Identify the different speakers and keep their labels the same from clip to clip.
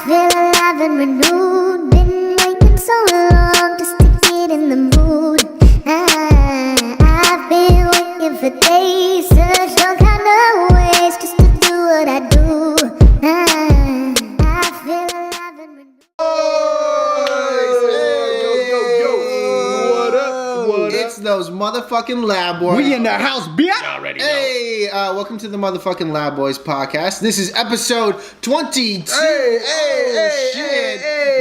Speaker 1: feel alive and renewed. Been waiting so long just to get in the mood. I've been waiting for days, searched all kind of ways just to do what I do. I feel alive and renewed.
Speaker 2: It's those motherfucking Lab Boys.
Speaker 3: We in the house, bitch.
Speaker 2: Hey, welcome to the motherfucking Lab Boys podcast. This is episode 22. Shit.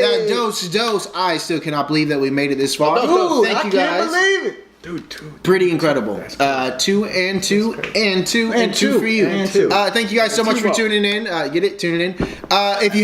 Speaker 2: That dose. I still cannot believe that we made it this far.
Speaker 3: Ooh,
Speaker 2: Thank you guys.
Speaker 3: I can't believe it. Dude,
Speaker 2: Pretty incredible. 2 and 2 and 2 and 2 for you.
Speaker 3: And two.
Speaker 2: Thank you guys so much for tuning in. Tuning in. If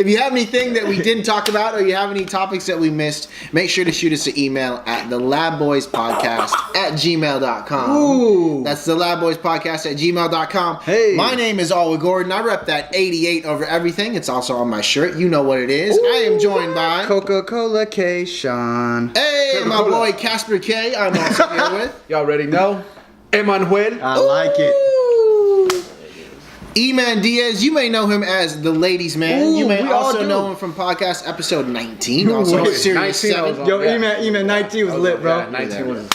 Speaker 2: you have anything that we didn't talk about, or you have any topics that we missed, make sure to shoot us an email at thelabboyspodcast@gmail.com.
Speaker 3: Ooh.
Speaker 2: That's thelabboyspodcast@gmail.com.
Speaker 3: Hey.
Speaker 2: My name is Alwa Gordon. I rep that 88 over everything. It's also on my shirt. You know what it is.
Speaker 3: Ooh.
Speaker 2: I am joined by
Speaker 3: Coca-Cola K. Sean.
Speaker 2: Hey, my boy Casper K. I'm also here with.
Speaker 4: Y'all already know. Emmanuel.
Speaker 3: I like it.
Speaker 2: E-Man Diaz, you may know him as the Ladies Man.
Speaker 3: Ooh,
Speaker 2: You may
Speaker 3: we all
Speaker 2: also
Speaker 3: do.
Speaker 2: know him from podcast episode 19, also
Speaker 3: Wait,
Speaker 2: Series
Speaker 4: 19 I was
Speaker 2: 7.
Speaker 4: on.
Speaker 3: Yo,
Speaker 4: Yeah.
Speaker 3: E-Man 19 was lit, bro.
Speaker 4: Yeah, 19 was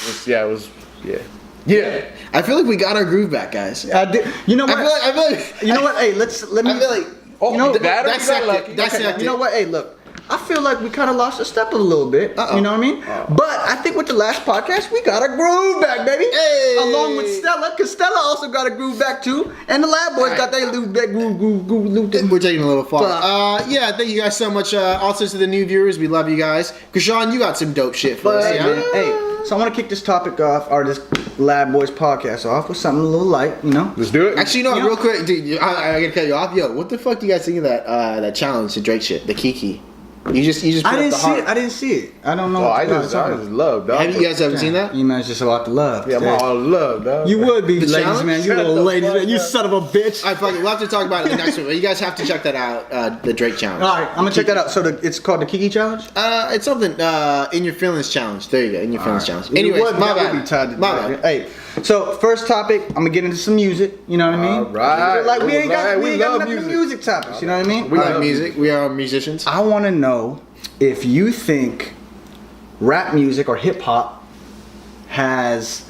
Speaker 4: yeah.
Speaker 2: I feel like we got our groove back, guys.
Speaker 3: I did. You know
Speaker 2: I
Speaker 3: what?
Speaker 2: feel like
Speaker 3: You know what? Hey, let me.
Speaker 2: I feel like
Speaker 4: Oh,
Speaker 3: You know,
Speaker 4: that
Speaker 2: that's
Speaker 4: got
Speaker 2: second.
Speaker 4: lucky.
Speaker 2: That's
Speaker 3: Okay,
Speaker 2: second.
Speaker 3: you know what? Hey, look. I feel like we kind of lost a step a little bit.
Speaker 2: Uh-oh.
Speaker 3: You know what I mean? But I think with the last podcast, we got a groove back, baby.
Speaker 2: Hey.
Speaker 3: Along with Stella, because Stella also got a groove back too. And the Lab Boys got their groove back, groove.
Speaker 2: We're taking a little far.
Speaker 3: Fuck.
Speaker 2: Yeah, thank you guys so much. Also to the new viewers, we love you guys. Krishan, you got some dope shit for us,
Speaker 3: But,
Speaker 2: yeah?
Speaker 3: hey, so I want to kick this topic off, or this Lab Boys podcast off with something a little light, you know?
Speaker 4: Let's do it.
Speaker 2: Actually, you know what,
Speaker 3: You know-
Speaker 2: real quick, dude, I gotta cut you off. Yo, what the fuck do you guys think of that challenge, the Drake shit, the Kiki? You just put
Speaker 3: I
Speaker 2: up
Speaker 3: didn't
Speaker 2: the
Speaker 3: see
Speaker 2: heart.
Speaker 3: it. I didn't see it. I don't know.
Speaker 4: I
Speaker 3: what
Speaker 4: just love, dog.
Speaker 2: Have you guys ever seen that?
Speaker 3: E-Man's just a lot to love.
Speaker 4: Yeah, I'm all love, dog.
Speaker 3: You would be,
Speaker 2: The
Speaker 3: ladies,
Speaker 2: challenge?
Speaker 3: man. You
Speaker 4: Shut
Speaker 3: little
Speaker 4: the
Speaker 3: ladies,
Speaker 4: fuck
Speaker 3: man. You
Speaker 4: up.
Speaker 3: son of a bitch.
Speaker 2: I fucking, we'll have to talk about it in the next one, but you guys have to check that out, the Drake challenge.
Speaker 3: All right, I'm gonna check that out. So it's called the Kiki Challenge.
Speaker 2: It's something, In Your Feelings challenge. There you go, In Your Feelings challenge. Anyways,
Speaker 3: What-
Speaker 2: my
Speaker 3: that would be
Speaker 2: bad.
Speaker 3: tied to
Speaker 2: My
Speaker 3: that.
Speaker 2: bad.
Speaker 3: Hey, so first topic, I'm gonna get into some music. You know what I mean?
Speaker 4: All right.
Speaker 3: Like we ain't got
Speaker 4: All right,
Speaker 3: we
Speaker 4: we
Speaker 3: ain't got
Speaker 4: love
Speaker 3: enough
Speaker 4: music.
Speaker 3: music topics. You know what I mean?
Speaker 2: We
Speaker 3: All
Speaker 2: like
Speaker 3: right.
Speaker 2: music. We are musicians.
Speaker 3: I want to know if you think rap music or hip hop has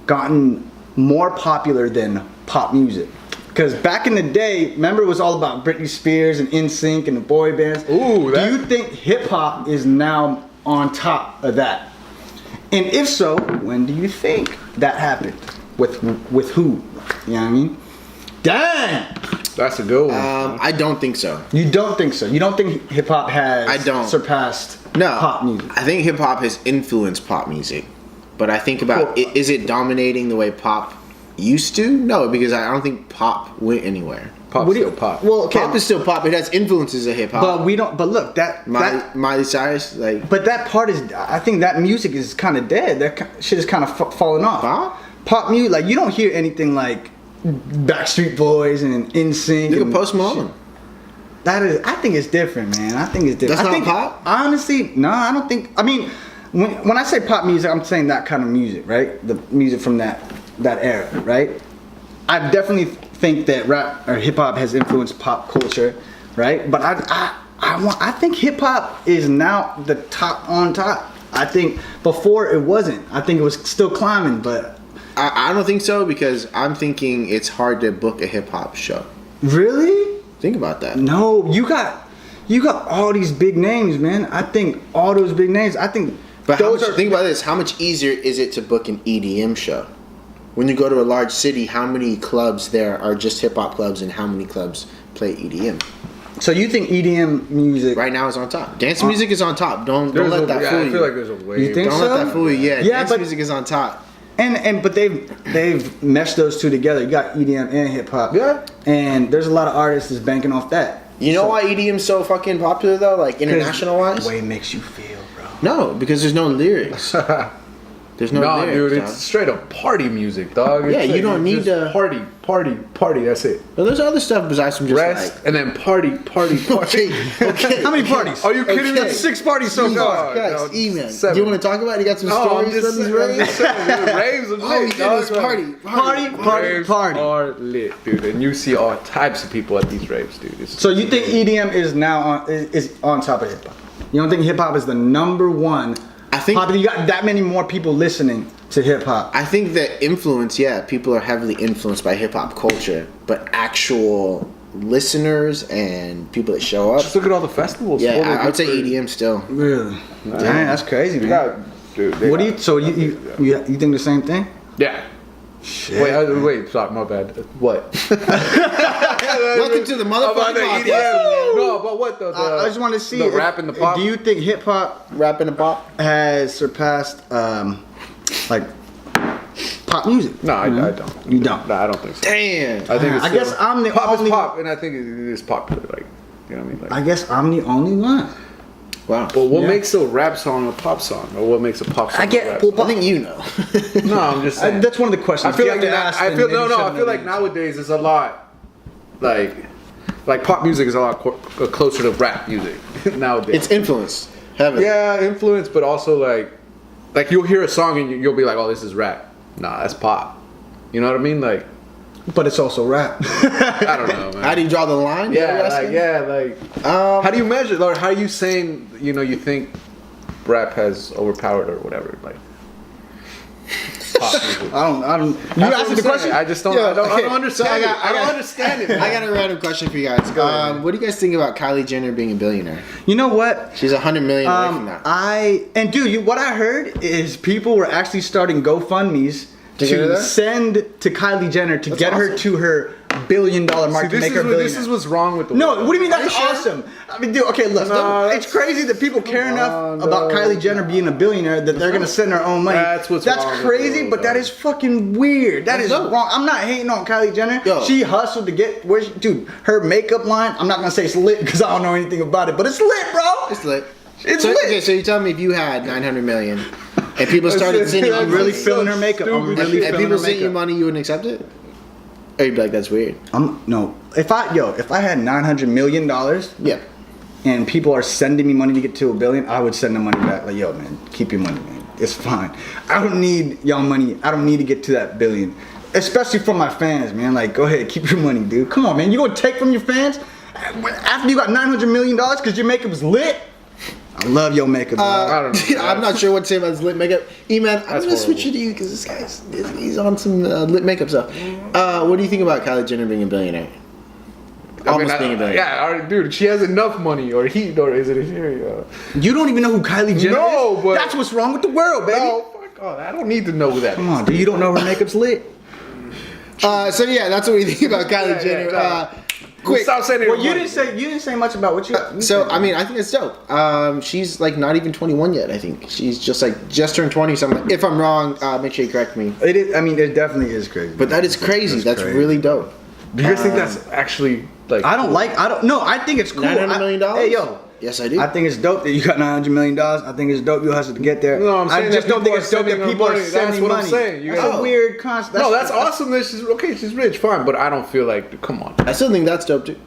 Speaker 3: gotten more popular than pop music. Because back in the day, remember it was all about Britney Spears and NSYNC and the boy bands.
Speaker 4: Ooh, that-
Speaker 3: Do you think hip hop is now on top of that? And if so, when do you think that happened? With who? You know what I mean? Dang!
Speaker 4: That's a good one.
Speaker 2: I don't think so.
Speaker 3: You don't think so? You don't think hip hop has
Speaker 2: I don't.
Speaker 3: surpassed
Speaker 2: No.
Speaker 3: pop music?
Speaker 2: I think hip hop has influenced pop music. But I think about, is it dominating the way pop used to? No, because I don't think pop went anywhere.
Speaker 4: Pop
Speaker 3: What do you-
Speaker 4: still pop.
Speaker 3: Well, okay,
Speaker 2: Pop is still pop. It has influences of hip hop.
Speaker 3: but we don't. But look, that
Speaker 2: Miley Cyrus, like,
Speaker 3: but that part is. I think that music is kind of dead. That shit is kind of falling off. Pop music, like you don't hear anything like Backstreet Boys and NSYNC.
Speaker 2: look
Speaker 3: and
Speaker 2: at Post Malone.
Speaker 3: That is. I think it's different, man. I think it's different.
Speaker 2: That's
Speaker 3: I
Speaker 2: not
Speaker 3: think,
Speaker 2: pop?
Speaker 3: Honestly, no, I don't think. I mean, when I say pop music, I'm saying that kind of music, right? The music from that era, right? I definitely think that rap or hip hop has influenced pop culture, right? But I think hip hop is now the top on top. I think before it wasn't. I think it was still climbing, but
Speaker 2: I don't think so, because I'm thinking it's hard to book a hip hop show.
Speaker 3: really,
Speaker 2: Think about that.
Speaker 3: no, you got all these big names, man. I think all those big names. I think
Speaker 2: But
Speaker 3: those
Speaker 2: think about this. How much easier is it to book an EDM show? When you go to a large city, how many clubs there are just hip hop clubs, and how many clubs play EDM?
Speaker 3: So you think EDM music?
Speaker 2: Right now is on top. Dance music is on top. Don't
Speaker 4: There's
Speaker 2: let that fool
Speaker 4: I
Speaker 2: you.
Speaker 4: feel like there's a way.
Speaker 3: You think
Speaker 2: Don't
Speaker 3: so?
Speaker 2: let that fool you. Yeah,
Speaker 3: Yeah,
Speaker 2: dance
Speaker 3: but-
Speaker 2: music is on top.
Speaker 3: But they've meshed those two together. You got EDM and hip hop.
Speaker 4: Yeah.
Speaker 3: And there's a lot of artists that's banking off that.
Speaker 2: You know why EDM's so fucking popular though, like international wise?
Speaker 3: The way it makes you feel, bro.
Speaker 2: No, because there's no lyrics. There's no
Speaker 4: No,
Speaker 2: lyrics,
Speaker 4: dude,
Speaker 2: dog.
Speaker 4: it's straight up party music, dog.
Speaker 2: Yeah,
Speaker 4: It's
Speaker 2: you don't need
Speaker 4: just
Speaker 2: to-
Speaker 4: party. That's it.
Speaker 2: But there's other stuff besides from just
Speaker 4: Rest and then party.
Speaker 2: Okay.
Speaker 3: How many parties?
Speaker 4: Are you kidding me?
Speaker 2: Okay.
Speaker 3: 6 parties so
Speaker 2: Jesus
Speaker 3: far.
Speaker 2: Christ,
Speaker 4: no,
Speaker 2: E-Man.
Speaker 4: 7.
Speaker 2: Do you want to talk about it? You got some stories from these raves?
Speaker 4: Raves are lit,
Speaker 2: Oh, yeah,
Speaker 4: dog.
Speaker 2: this party.
Speaker 4: Raves are lit, dude. And you see all types of people at these raves, dude. It's
Speaker 3: So you think EDM is now is on top of hip hop? You don't think hip hop is the number one?
Speaker 2: I think-
Speaker 3: popular, you got that many more people listening to hip hop.
Speaker 2: I think the influence, yeah, people are heavily influenced by hip hop culture, but actual listeners and people that show up,
Speaker 4: just look at all the festivals.
Speaker 2: yeah,
Speaker 4: What
Speaker 2: I would say
Speaker 4: they do
Speaker 2: EDM still.
Speaker 3: Really? Dang, that's crazy,
Speaker 4: for-
Speaker 3: man.
Speaker 4: God, dude. they
Speaker 3: What do
Speaker 4: got-
Speaker 3: you? So you think the same thing?
Speaker 4: Yeah.
Speaker 3: Shit.
Speaker 4: Wait, sorry, my bad. What?
Speaker 2: Welcome to the
Speaker 4: About
Speaker 2: motherfucking
Speaker 4: the
Speaker 2: podcast.
Speaker 4: EDM. No, but what the
Speaker 3: I just want to see
Speaker 4: the
Speaker 3: if-
Speaker 4: rap and the pop.
Speaker 3: Do you think hip hop
Speaker 2: Rap and the pop.
Speaker 3: has surpassed like pop music?
Speaker 4: No, I don't.
Speaker 3: You don't.
Speaker 4: No, I don't think so.
Speaker 2: Damn.
Speaker 4: I think it's
Speaker 3: I guess I'm the
Speaker 4: pop
Speaker 3: only-
Speaker 4: is pop, and I think it is popular. Like, you know what I mean? Like,
Speaker 3: I guess I'm the only one.
Speaker 2: Wow.
Speaker 4: but what
Speaker 3: Yeah.
Speaker 4: makes a rap song a pop song, or what makes a pop song?
Speaker 3: I get-
Speaker 4: a rap
Speaker 3: well,
Speaker 4: song?
Speaker 2: I think you know.
Speaker 4: No, I'm just saying.
Speaker 3: That's one of the questions.
Speaker 4: I feel
Speaker 3: you
Speaker 4: like
Speaker 3: have to ask
Speaker 4: I
Speaker 3: in
Speaker 4: feel
Speaker 3: any
Speaker 4: no. I
Speaker 3: seven
Speaker 4: feel like
Speaker 3: minutes.
Speaker 4: nowadays it's a lot like pop music is a lot closer to rap music nowadays.
Speaker 2: It's influence. Heavily.
Speaker 4: Yeah, influence, but also like you'll hear a song and you'll be like, oh, this is rap. Nah, that's pop. You know what I mean? Like,
Speaker 3: But it's also rap.
Speaker 4: I don't know, man.
Speaker 2: How do you draw the line?
Speaker 4: How do you measure? Or how are you saying? You know, you think rap has overpowered or whatever? Like, pop music.
Speaker 3: I don't. You
Speaker 4: That's what
Speaker 3: asked
Speaker 4: I'm
Speaker 3: the
Speaker 4: saying.
Speaker 3: question.
Speaker 4: I just don't.
Speaker 2: Yeah,
Speaker 4: I don't
Speaker 2: okay.
Speaker 4: understand.
Speaker 2: So I got-
Speaker 4: it. I don't understand it.
Speaker 2: I got a random question for you guys.
Speaker 4: ahead.
Speaker 2: What do you guys think about Kylie Jenner being a billionaire?
Speaker 3: You know what?
Speaker 2: She's 100 million away from that.
Speaker 3: Dude, what I heard is people were actually starting GoFundMe's
Speaker 2: To get her
Speaker 3: to
Speaker 2: there?
Speaker 3: send to Kylie Jenner to
Speaker 2: That's
Speaker 3: get her
Speaker 2: awesome.
Speaker 3: to her $1 billion mark
Speaker 4: See,
Speaker 3: to make her billionaire.
Speaker 4: this is what's wrong with the
Speaker 3: No,
Speaker 4: world.
Speaker 3: what do you mean
Speaker 2: Are
Speaker 3: that's
Speaker 2: you sure?
Speaker 3: awesome? I mean, dude, okay, look,
Speaker 4: No,
Speaker 3: it's crazy that people care enough
Speaker 4: on,
Speaker 3: about
Speaker 4: dog.
Speaker 3: Kylie Jenner being a billionaire that they're gonna send her own money.
Speaker 4: That's what's wrong with the
Speaker 3: crazy,
Speaker 4: world,
Speaker 3: but that
Speaker 4: dog.
Speaker 3: is fucking weird. That
Speaker 2: That's
Speaker 3: is
Speaker 2: dope.
Speaker 3: wrong. I'm not hating on Kylie Jenner.
Speaker 2: Yo.
Speaker 3: She hustled to get where she, dude, her makeup line, I'm not gonna say it's lit because I don't know anything about it, but it's lit, bro.
Speaker 2: It's lit.
Speaker 3: It's
Speaker 2: so,
Speaker 3: lit.
Speaker 2: Okay, so you tell me if you had 900 million and people started sending you
Speaker 3: I'm really
Speaker 2: money,
Speaker 3: feeling her makeup. I'm
Speaker 4: stupid.
Speaker 3: really
Speaker 2: and
Speaker 3: feeling
Speaker 2: people
Speaker 3: her
Speaker 2: sent you
Speaker 3: makeup.
Speaker 2: money, you wouldn't accept it? Or you'd be like, that's weird.
Speaker 3: No. If I had $900 million
Speaker 2: Yeah.
Speaker 3: and people are sending me money to get to $1 billion, I would send the money back. Like, yo, man, keep your money, man. It's fine. I don't need y'all money. I don't need to get to that $1 billion. Especially from my fans, man. Like, go ahead, keep your money, dude. Come on, man. You gonna take from your fans after you got $900 million because your makeup was lit? I love your makeup, dog.
Speaker 4: I don't know.
Speaker 2: I'm not sure what to say about this lit makeup. E-Man, I'm
Speaker 4: That's
Speaker 2: gonna switch
Speaker 4: horrible.
Speaker 2: it to you because this guy's he's on some lit makeup stuff. What do you think about Kylie Jenner being a billionaire? Almost being a billionaire.
Speaker 4: Yeah, dude, she has enough money, or he, or is it here?
Speaker 3: You don't even know who Kylie Jenner
Speaker 4: No,
Speaker 3: is?
Speaker 4: but-
Speaker 3: That's what's wrong with the world, baby.
Speaker 4: No, fuck all that. I don't need to know who that.
Speaker 3: Come on, dude. You don't know her makeup's lit?
Speaker 2: So yeah, that's what we think about Kylie Jenner. Quick.
Speaker 4: Stop saying it.
Speaker 3: Well, you didn't say much about what you.
Speaker 2: So I mean, I think it's dope. She's like not even 21 yet. I think she's just turned 20. Something. If I'm wrong, make sure you correct me.
Speaker 3: It is. I mean, it definitely is crazy.
Speaker 2: But that is crazy. That's
Speaker 3: crazy.
Speaker 2: really dope.
Speaker 4: Do you guys think that's actually like?
Speaker 3: I don't like. I don't. No, I think it's cool.
Speaker 2: $900 million?
Speaker 3: Hey, yo.
Speaker 2: Yes, I do.
Speaker 3: I think it's dope that you got $900 million. I think it's dope you hustled to get there.
Speaker 4: No, I'm saying
Speaker 3: I just
Speaker 4: that
Speaker 3: don't think
Speaker 4: people
Speaker 3: it's dope
Speaker 4: are
Speaker 3: that
Speaker 4: sending
Speaker 3: people
Speaker 4: her
Speaker 3: are
Speaker 4: money.
Speaker 3: sending
Speaker 4: That's what I'm
Speaker 3: money.
Speaker 4: saying. You
Speaker 3: That's
Speaker 4: guys-
Speaker 3: a weird concept.
Speaker 4: No, that's awesome. That she's okay. She's rich, fine, but I don't feel like. Come on.
Speaker 2: I still think that's dope too.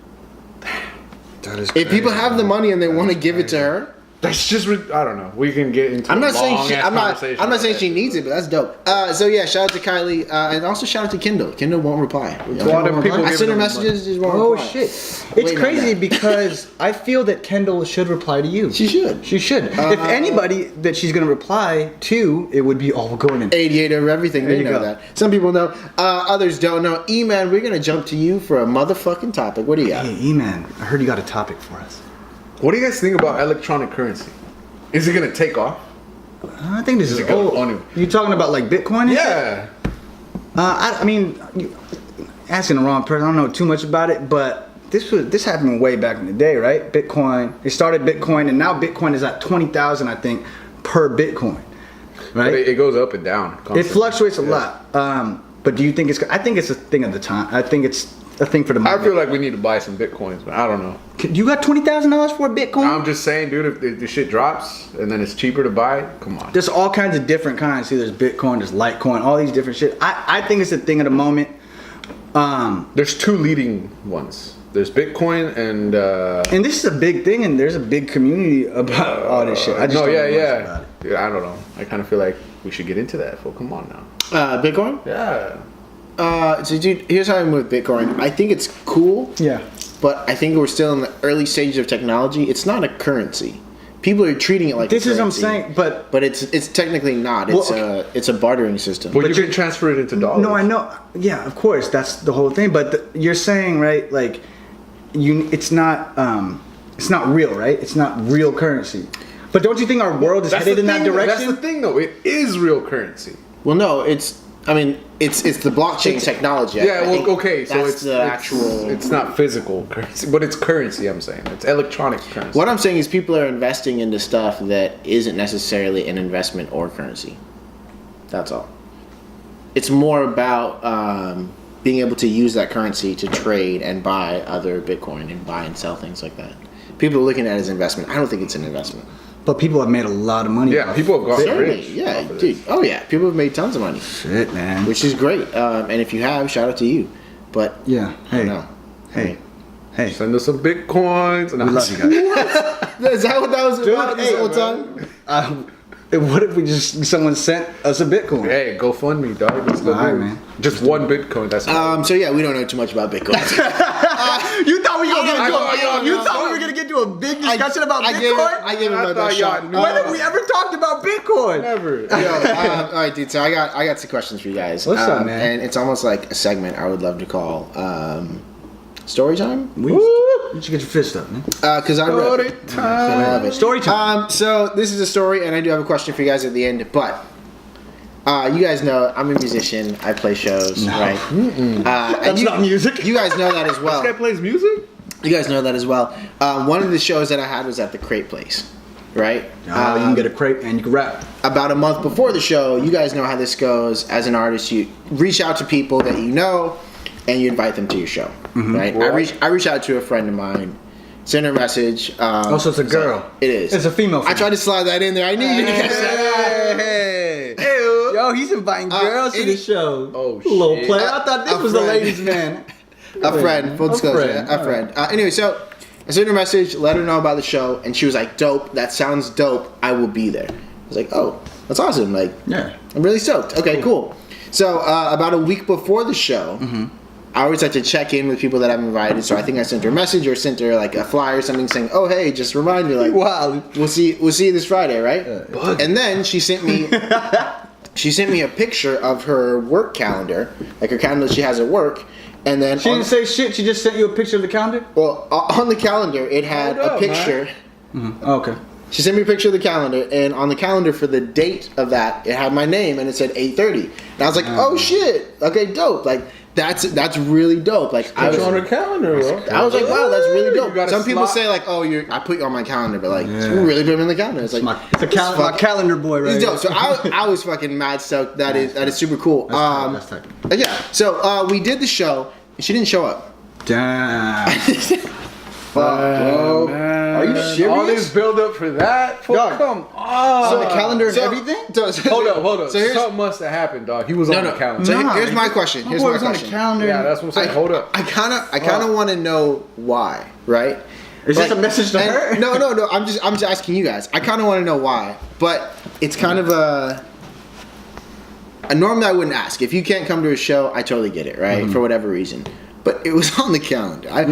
Speaker 3: That is
Speaker 2: If people have the money and they want to give it to her,
Speaker 4: That's just. I don't know. We can get into.
Speaker 2: I'm not saying she.
Speaker 4: long-ass
Speaker 2: I'm not
Speaker 4: conversation
Speaker 2: saying
Speaker 4: about
Speaker 2: she
Speaker 4: that.
Speaker 2: needs it, but that's dope. So yeah, shout out to Kylie, and also shout out to Kendall. Kendall won't reply.
Speaker 4: A lot of people
Speaker 2: I sent her
Speaker 4: giving them
Speaker 2: messages, just won't
Speaker 3: Oh
Speaker 2: reply.
Speaker 3: shit! It's
Speaker 2: Waiting on
Speaker 3: crazy
Speaker 2: that.
Speaker 3: because I feel that Kendall should reply to you.
Speaker 2: She should.
Speaker 3: She should. If anybody that she's gonna reply to, it would be all going in.
Speaker 2: 88 over everything.
Speaker 3: There
Speaker 2: They
Speaker 3: you
Speaker 2: know
Speaker 3: go.
Speaker 2: that. Some people know. Others don't know. E-Man, we're gonna jump to you for a motherfucking topic. What do you got?
Speaker 3: Hey, E-Man, I heard you got a topic for us.
Speaker 4: What do you guys think about electronic currency? Is it gonna take off?
Speaker 3: I think this is
Speaker 4: it go
Speaker 3: old.
Speaker 4: on?
Speaker 3: You talking about like Bitcoin? and shit?
Speaker 4: Yeah.
Speaker 3: I mean, asking the wrong person. I don't know too much about it, but this happened way back in the day, right? Bitcoin. It started Bitcoin, and now Bitcoin is at 20,000, I think, per Bitcoin.
Speaker 4: But
Speaker 3: Right?
Speaker 4: it goes up and down.
Speaker 3: It
Speaker 4: constantly.
Speaker 3: fluctuates a
Speaker 4: Yeah.
Speaker 3: lot. But do you think it's? I think it's a thing of the time. I think it's a thing for the
Speaker 4: I
Speaker 3: moment.
Speaker 4: feel like we need to buy some bitcoins, but I don't know.
Speaker 3: You got $20,000 for a Bitcoin?
Speaker 4: I'm just saying, dude, if the shit drops and then it's cheaper to buy, come on.
Speaker 3: There's all kinds of different kinds. See, there's Bitcoin, there's Litecoin, all these different shit. I think it's a thing of the moment.
Speaker 4: There's two leading ones. There's Bitcoin and
Speaker 3: this is a big thing, and there's a big community about all this shit. I just don't know much about it.
Speaker 4: Yeah, I don't know. I kind of feel like we should get into that. Well, come on now.
Speaker 2: Bitcoin?
Speaker 4: Yeah.
Speaker 2: So dude, here's how I'm with Bitcoin. I think it's cool.
Speaker 3: Yeah.
Speaker 2: But I think we're still in the early stages of technology. It's not a currency. People are treating it like
Speaker 3: This
Speaker 2: a
Speaker 3: is what I'm
Speaker 2: currency,
Speaker 3: saying, but
Speaker 2: it's technically not. It's a bartering system.
Speaker 4: Well, you can transfer it into dollars.
Speaker 3: no, I know. Yeah, of course, that's the whole thing. But you're saying, right? Like, it's not real, right? It's not real currency. But don't you think our world is headed in that direction?
Speaker 4: That's the thing, though. It is real currency.
Speaker 2: Well, no, it's the blockchain technology.
Speaker 4: Yeah,
Speaker 2: I think
Speaker 4: okay, so
Speaker 2: that's the actual.
Speaker 4: It's not physical currency, but it's currency. I'm saying it's electronic currency.
Speaker 2: What I'm saying is people are investing into stuff that isn't necessarily an investment or currency. That's all. It's more about being able to use that currency to trade and buy other Bitcoin and buy and sell things like that. People are looking at it as investment. I don't think it's an investment.
Speaker 3: But people have made a lot of money.
Speaker 4: Yeah, people have gone
Speaker 2: Certainly,
Speaker 4: rich.
Speaker 2: yeah, dude. Oh yeah, people have made tons of money,
Speaker 3: Shit, man.
Speaker 2: which is great. And if you have, shout out to you. But
Speaker 3: Yeah. Hey.
Speaker 2: no.
Speaker 3: Hey. Hey.
Speaker 4: Send us some bitcoins. And
Speaker 3: We love you guys.
Speaker 2: Is that what that was about this whole time?
Speaker 3: What if someone sent us a Bitcoin?
Speaker 4: Hey, GoFundMe, dog. Let's go,
Speaker 3: All right,
Speaker 4: do it.
Speaker 3: man.
Speaker 4: Just one Bitcoin. That's
Speaker 2: So yeah, we don't know too much about Bitcoin.
Speaker 3: You thought we were gonna
Speaker 2: I
Speaker 3: get into a big discussion about Bitcoin?
Speaker 2: I gave it
Speaker 4: I
Speaker 2: my
Speaker 4: thought
Speaker 2: best
Speaker 4: y'all
Speaker 2: shot.
Speaker 4: knew.
Speaker 3: When have we ever talked about Bitcoin?
Speaker 4: never.
Speaker 2: All right, dude. So I got some questions for you guys.
Speaker 3: What's up, man?
Speaker 2: And it's almost like a segment I would love to call Story Time.
Speaker 3: You should get your fist up, man.
Speaker 2: Because I love it.
Speaker 3: Story time.
Speaker 2: So this is a story, and I do have a question for you guys at the end. But you guys know I'm a musician. I play shows, right?
Speaker 3: That's not music.
Speaker 2: You guys know that as well.
Speaker 4: This guy plays music?
Speaker 2: You guys know that as well. One of the shows that I had was at the Crate Place, right?
Speaker 3: You can get a crepe and you can rap.
Speaker 2: About a month before the show, you guys know how this goes. As an artist, you reach out to people that you know, and you invite them to your show, right? I reach out to a friend of mine, send her a message.
Speaker 3: So it's a girl.
Speaker 2: It is.
Speaker 3: It's a female.
Speaker 2: I tried to slide that in there. I knew you were gonna catch that.
Speaker 3: Hey. Yo, he's inviting girls to the show.
Speaker 4: Oh,
Speaker 3: Little
Speaker 4: shit.
Speaker 3: player. I thought this
Speaker 2: A
Speaker 3: was a
Speaker 2: friend.
Speaker 3: ladies' man.
Speaker 2: A friend, full disclosure,
Speaker 3: friend.
Speaker 2: a friend. Anyway, so I sent her a message, let her know about the show, and she was like, "Dope, that sounds dope. I will be there." I was like, "Oh, that's awesome! Like,
Speaker 3: Yeah.
Speaker 2: I'm really stoked." Okay, cool. So about a week before the show, I always like to check in with people that I've invited. So I think I sent her a message or sent her like a flyer or something saying, "Oh, hey, just remind me, like,
Speaker 3: Wow.
Speaker 2: we'll see you this Friday, right?" And then she sent me. She sent me a picture of her work calendar, like her calendar that she has at work, and then
Speaker 3: She didn't say shit. She just sent you a picture of the calendar.
Speaker 2: well, on the calendar, it had
Speaker 4: Hold
Speaker 2: a
Speaker 4: up,
Speaker 2: picture.
Speaker 3: Oh, okay.
Speaker 2: She sent me a picture of the calendar, and on the calendar for the date of that, it had my name, and it said 8:30. And I was like, "Oh shit! Okay, dope! Like that's really dope!" Like I
Speaker 4: Put
Speaker 2: was,
Speaker 4: you on her calendar, bro.
Speaker 2: I was like, "Wow, that's really
Speaker 4: You
Speaker 2: dope."
Speaker 4: got a
Speaker 2: Some people
Speaker 4: slot.
Speaker 2: say like, "Oh, I put you on my calendar," but like,
Speaker 3: Yeah.
Speaker 2: you really put him in the calendar. It's like
Speaker 3: My
Speaker 2: fuck-
Speaker 3: calendar boy, right?
Speaker 2: It's dope. So I was fucking mad stoked. That is super cool.
Speaker 3: That's tight.
Speaker 2: Yeah. So we did the show, and she didn't show up.
Speaker 3: Damn.
Speaker 2: Fuck, bro.
Speaker 4: Man.
Speaker 3: Are you serious?
Speaker 4: All this build up for that? Fool,
Speaker 3: Dog.
Speaker 4: come on.
Speaker 3: So the calendar and
Speaker 2: So-
Speaker 3: everything?
Speaker 4: Hold up.
Speaker 2: So here's,
Speaker 4: Something must have happened, dog. He was on the calendar.
Speaker 2: So
Speaker 3: Nah,
Speaker 2: here's my question.
Speaker 3: My
Speaker 2: Here's
Speaker 3: boy
Speaker 2: my
Speaker 3: was on the
Speaker 2: question.
Speaker 3: calendar.
Speaker 4: Yeah, that's what I'm saying. Hold up.
Speaker 2: I kind of want to know why, right?
Speaker 3: Is this a message to her?
Speaker 2: No. I'm just asking you guys. I kind of want to know why, but it's kind of a normally I wouldn't ask. If you can't come to a show, I totally get it, right? For whatever reason. But it was on the calendar. Like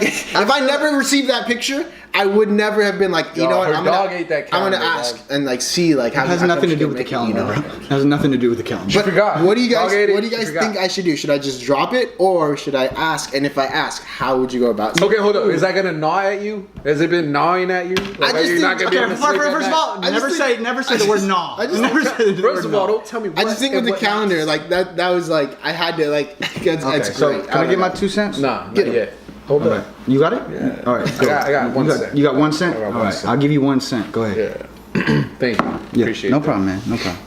Speaker 2: if I never received that picture, I would never have been like, you
Speaker 4: Dog,
Speaker 2: know what?
Speaker 4: her
Speaker 2: I'm
Speaker 4: dog
Speaker 2: gonna
Speaker 4: ate that
Speaker 2: I'm
Speaker 4: calendar,
Speaker 2: gonna ask
Speaker 4: dog.
Speaker 2: and like see like how
Speaker 3: It has
Speaker 2: how
Speaker 3: nothing
Speaker 2: come
Speaker 3: to
Speaker 2: she
Speaker 3: do
Speaker 2: couldn't
Speaker 3: with the
Speaker 2: make it, you
Speaker 3: calendar,
Speaker 2: know?
Speaker 3: bro. It has nothing to do with the calendar.
Speaker 2: But
Speaker 4: forgot.
Speaker 2: what do you
Speaker 4: Dog
Speaker 2: guys
Speaker 4: ate it.
Speaker 2: what do you
Speaker 4: She
Speaker 2: guys
Speaker 4: forgot.
Speaker 2: think I should do? Should I just drop it or should I ask? And if I ask, how would you go about it?
Speaker 4: Okay, hold up. Is that gonna gnaw at you? Has it been gnawing at you? Like,
Speaker 2: I just
Speaker 4: you're not
Speaker 2: think-
Speaker 4: gonna be
Speaker 2: okay,
Speaker 4: able to sleep at
Speaker 3: First of
Speaker 4: night?
Speaker 3: all,
Speaker 2: I just
Speaker 3: never say the word "gnaw."
Speaker 2: I just-
Speaker 3: never say the word
Speaker 4: First of all,
Speaker 3: "gnaw."
Speaker 4: don't tell me.
Speaker 2: I just think with the calendar, like that was like I had to like that's
Speaker 3: Okay, so
Speaker 2: great.
Speaker 3: can I get my 2 cents?
Speaker 4: Nah, not
Speaker 2: Get him.
Speaker 4: yet. Hold
Speaker 3: Okay.
Speaker 4: up.
Speaker 3: You got it?
Speaker 4: Yeah.
Speaker 3: All right.
Speaker 4: I got 1 cent.
Speaker 3: You got 1 cent?
Speaker 4: I got
Speaker 3: All
Speaker 4: 1
Speaker 3: right.
Speaker 4: cent.
Speaker 3: I'll give you 1 cent. Go ahead.
Speaker 4: Yeah. Thank you.
Speaker 3: Yeah.
Speaker 4: Appreciate
Speaker 3: No
Speaker 4: that.
Speaker 3: problem, man. No problem.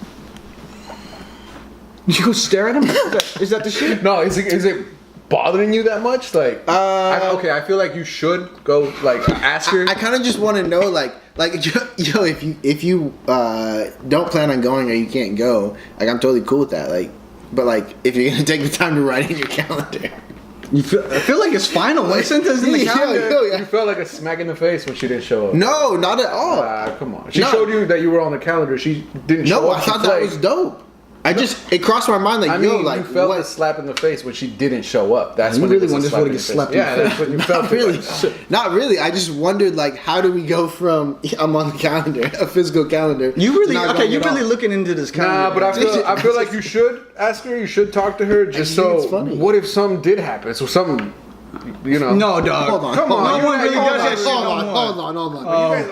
Speaker 3: You go stare at him? Is that the shit?
Speaker 4: No, is it bothering you that much? Like, I feel like you should go like ask her.
Speaker 2: I kind of just want to know, like yo, if you don't plan on going or you can't go, like I'm totally cool with that. Like, but like if you're gonna take the time to write in your calendar.
Speaker 3: I feel like it's final. When sent us in the calendar.
Speaker 4: You felt like a smack in the face when she didn't show up.
Speaker 2: No, not at all.
Speaker 4: Come on. She showed you that you were on the calendar. She didn't show up.
Speaker 2: No, I thought that was dope. It crossed my mind like, yo, like,
Speaker 4: you felt
Speaker 2: what?
Speaker 4: a slap in the face when she didn't show up. That's when
Speaker 3: really
Speaker 4: it was a
Speaker 3: want to get slapped in the face.
Speaker 4: Yeah, that's what you felt.
Speaker 2: Not really. Not really. I just wondered, like, how do we go from I'm on the calendar, a physical calendar?
Speaker 3: You really
Speaker 2: to not going
Speaker 3: You're
Speaker 2: at
Speaker 3: really
Speaker 2: all?
Speaker 3: looking into this calendar.
Speaker 4: Nah, but I feel like you should ask her. You should talk to her. Just
Speaker 2: think it's
Speaker 4: so.
Speaker 2: funny.
Speaker 4: What if something did happen? So something. You know.
Speaker 3: No, dog.
Speaker 2: Hold on.
Speaker 4: Come on.
Speaker 3: No one really does that shit
Speaker 2: Hold
Speaker 3: no
Speaker 2: on.
Speaker 3: more.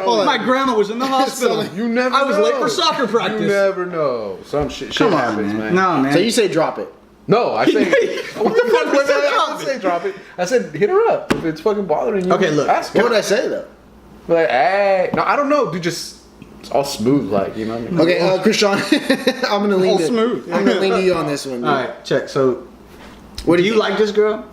Speaker 2: Hold on.
Speaker 3: My grandma was in the hospital.
Speaker 4: You never.
Speaker 3: I was
Speaker 4: know.
Speaker 3: late for soccer practice.
Speaker 4: You never know. Some shit
Speaker 3: Come on,
Speaker 4: happens, man.
Speaker 3: No, man.
Speaker 2: So you say drop it.
Speaker 4: No, I say.
Speaker 3: What the fuck was that?
Speaker 4: I didn't say drop it. I said hit her up if it's fucking bothering you.
Speaker 3: Okay, look.
Speaker 4: Ask her.
Speaker 2: What would I say though?
Speaker 4: Like, hey, no, I don't know. Dude, just it's all smooth, like you know. What I mean?
Speaker 2: Okay, Krishan, I'm gonna lean
Speaker 3: All
Speaker 2: to,
Speaker 3: smooth.
Speaker 2: I'm gonna lean to you on this one. Dude.
Speaker 3: All right, check. So,
Speaker 2: What
Speaker 3: do you like this girl?